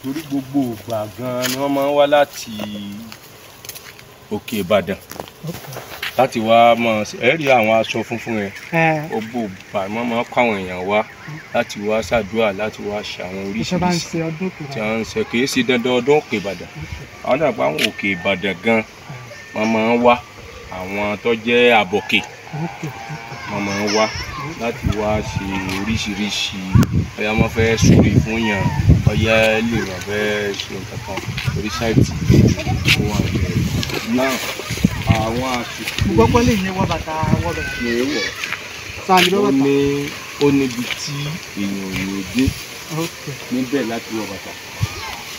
torí gbogbo ìgbà gan ni wọ́n máa ń wá láti òkè Ìbàdàn láti wá mọ̀ ẹ́ rí àwọn aṣọ funfun yẹn gbogbo ìgbà wọ́n máa ń kó àwọn èèyàn wá láti wá ṣàdúrà láti wá ṣe àwọn oríṣiríṣi tí wọ́n ń ṣe kì í ṣe dandan ọdún òkè Ìbàdàn àwọn dàgbà àwọn òkè Ìbàdàn gan wọ́n máa ń wá àwọn tó jẹ́ àbọ̀kè wọ́n máa ń wá láti wá ṣe oríṣiríṣi ọ̀yà wọ́n fẹ́ súre fún yàn ọ̀yà lè wọ́n fẹ́ ṣe nǹkan kan orí sáìtì tó wà bẹ́ẹ̀ náà àwọn àsìkò. gbogbo lè ní wọ́n bàtà wọ́n bẹ̀rẹ̀. ní wọ̀ ó níbi tí èèyàn ò ní dé níbẹ̀ láti wọ bàtà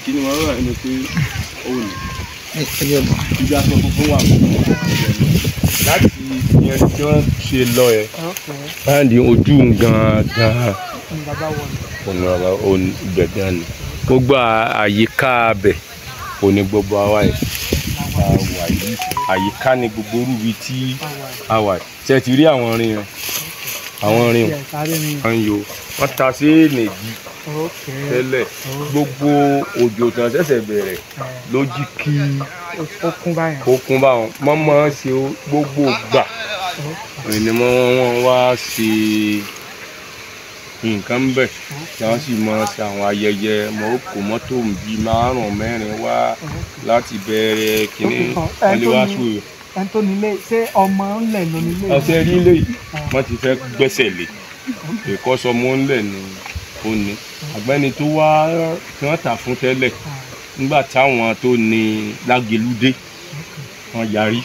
kí ni wọ́n rọ̀ ẹni pé ó ní ibi aṣọ funfun wà fún láti yẹn tí wọ́n ṣe lọ ẹ̀ báyìí ojú gan-an òun gbẹ̀gàn ni gbogbo àyíká abẹ òní gbogbo àwa yìí àyíká ni gbogbo orúbi tí a wà ṣe ti rí àwọn orin yẹn àwọn orin wọn yóò wọ́n ta sí nèjì tẹ́lẹ̀ gbogbo òjò tán ṣẹ̀ṣẹ̀ bẹ̀rẹ̀ ló jí kí ó kún báwọn mọ́mọ́ ṣe gbogbo gbà ni wọ́n wá ṣe nǹkan bẹ̀ tí wọ́n sì mọ̀ ṣe àwọn ayẹyẹ mọ́kò mọ́tò bíi márùn-ún mẹ́rin wá láti bẹ̀rẹ̀ kínní wọlé wá sóyè. ẹni tó nílé ṣé ọmọ ńlẹ̀ ló nílé. ọsẹ rí lè wọ́n ti fẹ́ gbẹ́sẹ̀ lé ìkọ́sọmọ ńlẹ̀ ni ó ní àgbẹ́ni tó wá tí wọ́n tà fún tẹ́lẹ̀ nígbà táwọn tó ní Lágelú dé wọ́n yarí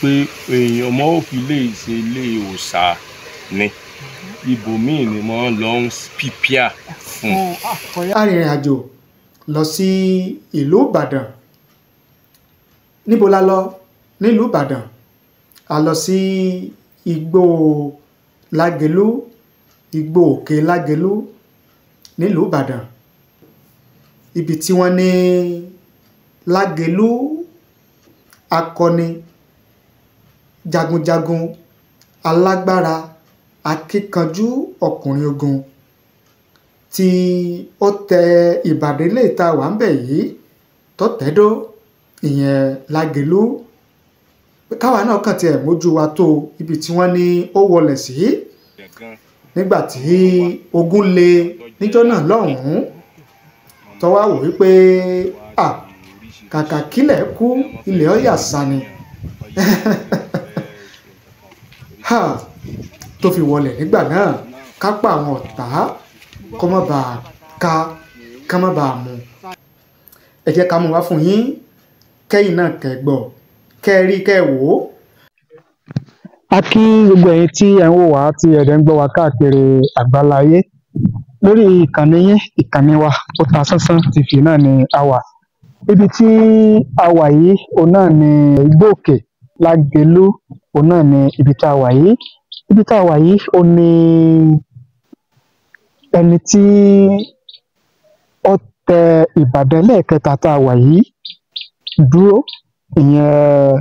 pé èèyàn mọ́ òfin lè ṣe ilé òòṣà ni ibòmíì ni wọ́n lọ ń pípíà fún. arìnrìn àjò lọ sí ìlú Ìbàdàn níbo la lọ nílùú Ìbàdàn a lọ sí igbó Lágelú igbó òkè Lágelú nílùú Ìbàdàn ibi tí wọ́n ní Lágelú akọni jagunjagun alágbára akíkanjú ọkùnrin ogun tí ó tẹ Ìbàdàn ilé ìta wà ń bẹ̀ yìí tó tẹ́dó ìyẹn Lágelú káwa náà kàn tiẹ̀ mójú wa tó ibi tí wọ́n ní ó wọlẹ̀ sí nígbà tí ogun le níjọ́ náà lọ́hùn-ún tó wá wò wípé kàkà kílẹ̀ kú ilẹ̀ ọ̀yà sani tó fi wọlẹ̀ nígbà náà kápá àwọn ọ̀tá kọ́ mọ́ bá ká ká mọ́ bá mú ẹ jẹ́ ká mú wá fún yín kẹ́yìn náà kẹ́gbọ́ kẹ́rí kẹ́wò. a kí gbogbo ẹ̀yin tí ẹ̀ ń wò wá tí ẹ̀dẹ̀ ń gbọ́ wá káàkiri àgbáláyé lórí ìkànnì yín ìkànnì wa Otasansan TV náà ni a wà ibi tí a wà yìí òun náà ni igbó òkè Lágelú òun náà ni ibi tá a wà yìí ibi tá a wà yìí ó ní ẹni tí ó tẹ Ìbàdàn lẹ́ẹ̀kẹta tá a wà yìí dúró ìyẹn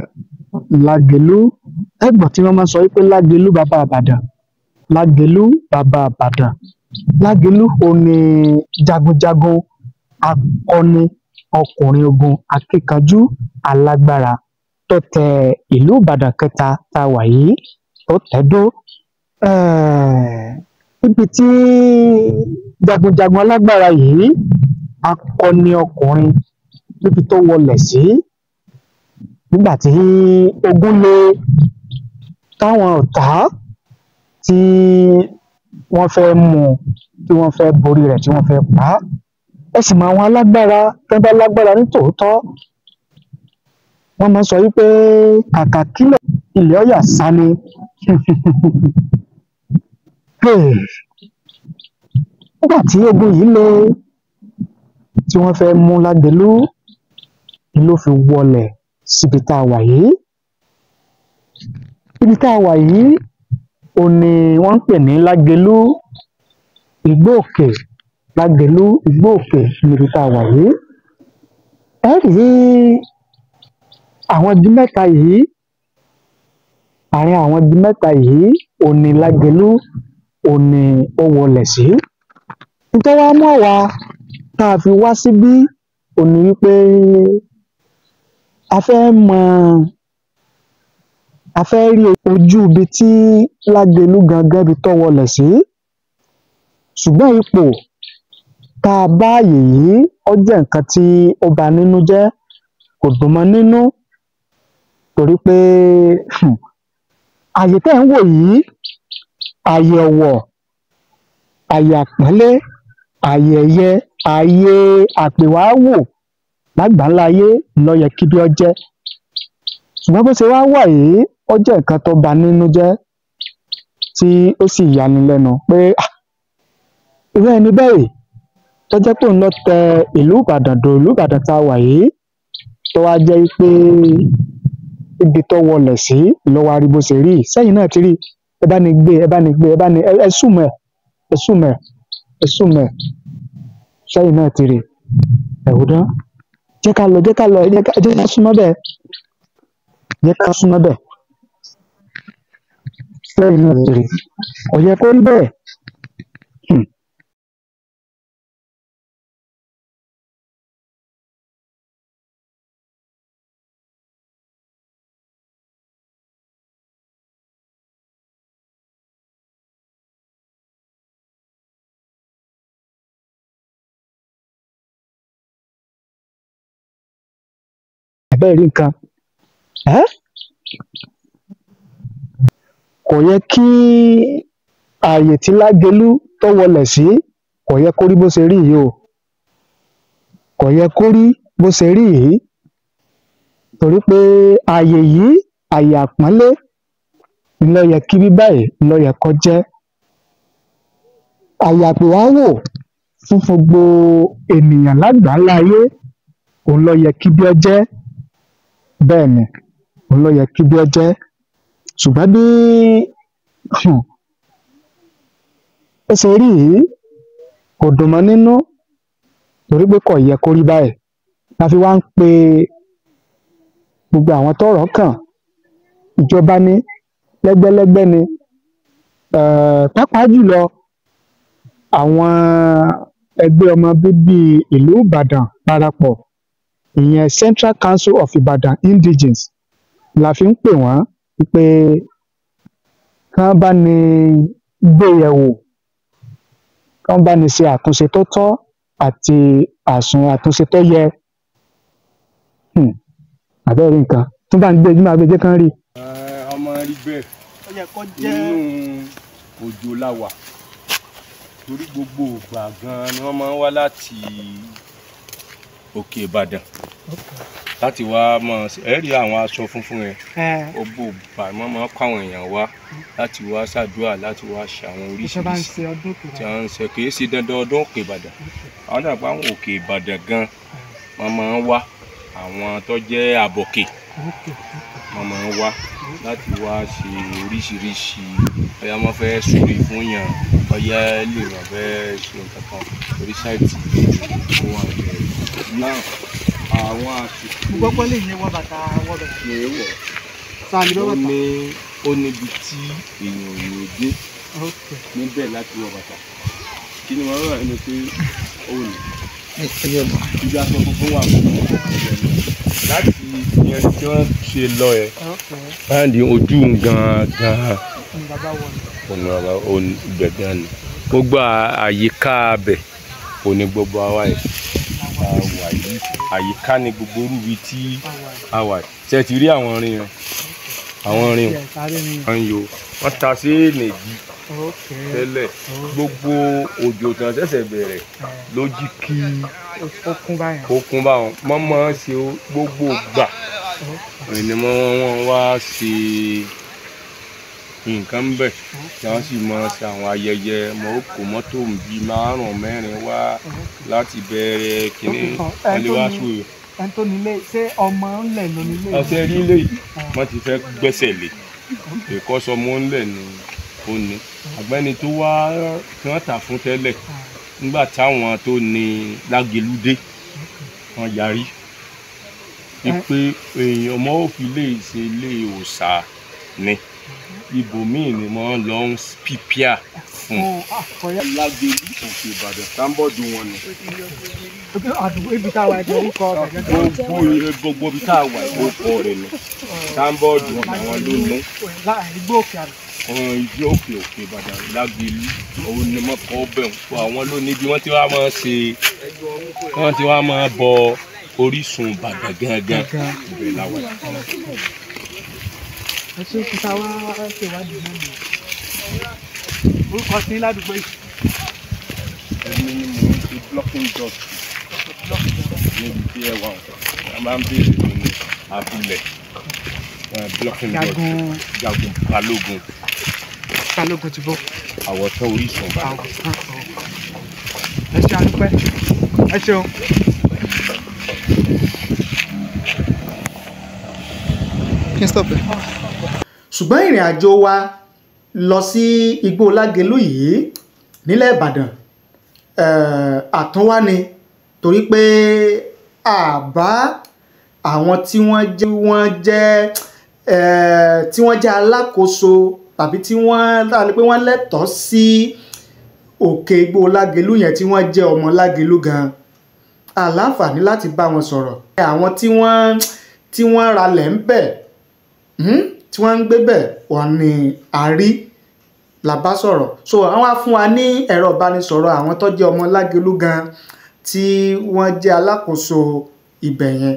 Lágelú ẹgbọ́n tí wọ́n máa ń sọ wípé Lágelú bàbá Ìbàdàn Lágelú bàbá Ìbàdàn Lágelú ó ní jagunjagun akọni ọkùnrin ogun akíkanjú alágbára tó tẹ ìlú Ìbàdàn kẹta tá a wà yìí tó tẹ́dó ibi tí jagunjagun alágbára yìí akọni ọkùnrin níbi tó wọlẹ̀ sí nígbà tí ogun le táwọn ọ̀tá tí wọ́n fẹ́ mú tí wọ́n fẹ́ borí rẹ̀ tí wọ́n fẹ́ pa á ẹ sì mọ àwọn alágbára tó bá lágbára ní tòótọ́ wọ́n máa ń sọ wípé kàkà kílẹ̀ ilẹ̀ ọ̀yà sani nígbà tí ogun yìí le tí wọ́n fẹ́ mú Lágelú ló fi wọlẹ̀ síbi tá a wà yìí ibi tá a wà yìí ò ní wọ́n ń pè ní Lágelú igbó òkè Lágelú igbó òkè níbi tá a wà yìí ẹ rí àwọn igi mẹ́ta yìí àárín àwọn igi mẹ́ta yìí ò ní Lágelú ò ní ó wọlẹ̀ sí nítorí wàá mọ̀ wá tá a fi wá síbí òní wípé a fẹ́ rí ojú ibi tí Lágelú gangan ibi tó wọlẹ̀ sí, ṣùgbọ́n ipò tá a bá àyè yìí ó jẹ́ nǹkan tí ó bà nínú jẹ́, kò dùn mọ́ nínú, torí pé àyè tẹ́ ń wò yìí, àyè ọ̀wọ̀, àyè àpọ́nlé, àyè ẹ̀yẹ, àyè àpèwáwò lágbàńláyé ló yẹ kí bí ó jẹ́. Ṣùgbọ́n bó ṣe wá wà yìí, ó jẹ́ nǹkan tó bà nínú jẹ́ tí ó sì yani lẹ́nu pé irú ẹni bẹ́ẹ̀ tó jẹ́ pé òun ló tẹ ìlú Ìbàdàn dò ìlú Ìbàdàn tá a wà yìí, tó wá jẹ́ pé ibi tó wọlẹ̀ sí ló wá rí bó ṣe rí. Sẹ́yìn náà ti rí, ẹ bá ní gbé ẹ súnmọ́ sẹ́yìn náà ti rí ẹ̀wùdán. Jẹ́ ká lọ jẹ́ ká súnmọ́ bẹ́ẹ̀, sẹ́yìn náà ti rí, kò yẹ kó rí bẹ́ẹ̀. Bẹ́ẹ̀ rí nǹkan, kò yẹ kí ààyè tí Lágelú tó wọlẹ̀ sí, kò yẹ kó rí bó ṣe rí yìí o, kò yẹ kó rí bó ṣe rí yìí, torí pé ààyè yìí, ààyè àpọ́nlé ló yẹ kí bí báyìí ló yẹ kó jẹ́. Ààyè àpèwáwò fún gbogbo ènìyàn lágbàńláyé, òun ló yẹ kí bí ó jẹ́. Bẹ́ẹ̀ ni, òun ló yẹ kí bí ó jẹ́. Ṣùgbọ́n bí ó ṣe rí yìí, kò dùn mọ́ nínú, torí pé kò yẹ kó rí báyìí. La fi wá ń pe gbogbo àwọn tọ́rọ̀ kàn, ìjọba ni, lẹ́gbẹ́lẹ́gbẹ́ ni, pàápàá jùlọ àwọn ẹgbẹ́ ọmọ bíbí ìlú Ìbàdàn parapọ̀, ìyẹn Central Council of Ibadan Indigenes, la fi ń pè wọ́n pé kán bá ní gbé yẹ̀wò, kán bá ní ṣe àtúnṣe tó tọ́ àti àtúnṣe tó yẹ. Àbẹ́rẹ́ nǹkan tó bá ń gbé ojúmọ́ agbèjẹ́ kan rí. Ọmọ rí bẹ́ẹ̀, ó yẹ kó jẹ́ inú òjò la wà, torí gbogbo ìgbà gan-an ni wọ́n máa ń wá láti òkè Ìbàdàn láti wá mọ̀ rí àwọn aṣọ funfun yẹn, gbogbo ìgbà wọ́n máa ń kó àwọn èèyàn wá láti wá ṣàdúrà, láti wá ṣe àwọn oríṣiríṣi tí wọ́n ń ṣe. Kì í ṣe dandan ọdún òkè Ìbàdàn, àwọn dàgbà àwọn òkè Ìbàdàn gan wọ́n máa ń wá, àwọn tó jẹ́ àbọ̀kè wọ́n máa ń wá láti wá ṣe oríṣiríṣi, bóyá wọ́n fẹ́ súre fún yàn, bóyá lè wọ́n fẹ́ ṣe nǹkan kan orí sáìtì tó wà bẹ́ẹ̀. Náà àwọn àsìkò gbogbo lè ní wọ́n bàtà wọ́n bẹ̀rẹ̀ ní wọ̀, sáà ní bàtà. ó níbi tí èèyàn ò lè dé níbẹ̀ láti wọ bàtà. Kí ni wọ́n rà nínú pé ó ní ibi aṣọ funfun wà fún láti ìyẹn tí wọ́n ṣe lọ ẹ̀ báyìí ojú gangan ọ̀nà ibẹ̀ gan ni gbogbo àyíká abẹ̀ òní gbogbo àwa ẹ̀ wà yìí, àyíká ni gbogbo orúbi tí a wà yìí. Ṣé ti rí àwọn orin yẹn? Àwọn orin wọn yóò wọ́n ta sí nìjí tẹ́lẹ̀, gbogbo òjò tán ṣẹ̀ṣẹ̀ bẹ̀rẹ̀ ló jí kí ó kún báwọn mọ́mọ́ ṣe gbogbo gbà ni wọ́n wá ṣe nǹkan ń bẹ̀ tí wọ́n sì mọ ṣe àwọn ayẹyẹ mọ́kò mọ́tò bíi márùn-ún mẹ́rin wá láti bẹ̀rẹ̀ kínní wọlé wá sóyè. ẹni tó nílé ṣé ọmọ ńlẹ̀ ló nílé? ọ̀sẹ̀ rí lè wọ́n ti fẹ́ gbẹ́sẹ̀ lé ìkọ́sọ ọmọ ńlẹ̀ ni ó ní àgbẹ́ni tó wá tí wọ́n tà fún tẹ́lẹ̀ nígbà táwọn tó ní Lágelú dé wọ́n yarí wípé èèyàn ọmọ òfin lè ṣe ilé òòṣà ni ibòmíì ni wọ́n lọ ń pípíà fún Lágelú Òkè Ìbàdàn sáńbọ̀dù wọn ni. àdúgbò ibi tá a wà ẹ̀jẹ̀ orúkọ ọ̀bẹ̀ gbogbo ibi tá a wà ìgbókò rẹ̀ ni sáńbọ̀dù àwọn ló ní. igbó òkè àná. Ibi Òkè Ìbàdàn Lágelú òun ni wọ́n kọ́ bẹ̀ fún àwọn ló ní bí wọ́n ti wá máa ṣe wọ́n ti wá máa bọ orísun Ìbàdàn gangan ibẹ̀ láwọn. ẹ ṣe kí ká wá ṣèwádìí náà nìyẹn. orúkọ sí ládùúgbò yìí. Èmi ni mò ń ṣe blocking dot níbi tí ẹ wà a máa ń béèrè ní abúlé blocking dot Jagun Balógun ti bọ́. àwọ̀tán orísun Ìbàdàn. ẹ ṣe àdúpẹ́ ẹ ṣeun. ṣùgbọ́n ìrìn àjò wa lọ sí igbó Lágelú yìí nílẹ̀ Ìbàdàn àtúnwá ni torí pé àbá àwọn tí wọ́n jẹ́ alákòóso tàbí tí wọ́n lẹ́tọ̀ọ́ sí òkè igbó Lágelú yẹn tí wọ́n jẹ́ ọmọ Lágelú gan àláǹfààní láti bá wọn sọ̀rọ̀. àwọn tí wọ́n ralẹ̀ ń bẹ̀ tí wọ́n ń gbé bẹ̀ wọ́n ní àárí la bá sọ̀rọ̀. so àwọn á fún wa ní ẹ̀rọ ìbánisọ̀rọ̀ àwọn tó jẹ́ ọmọ Lágelú gan tí wọ́n jẹ́ alákòóso ibẹ̀ yẹn.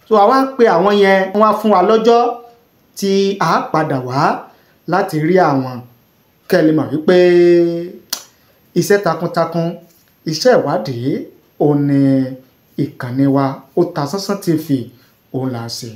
so àwa pe àwọn yẹn wọ́n á fún wa lọ́jọ́ tí a padà wá láti rí àwọn kẹ́lẹ́ mọ̀ wípé iṣẹ́ takuntakun iṣẹ́ ìwádìí òun ni ìkànnì wa Otasansan TV òun là ń ṣe.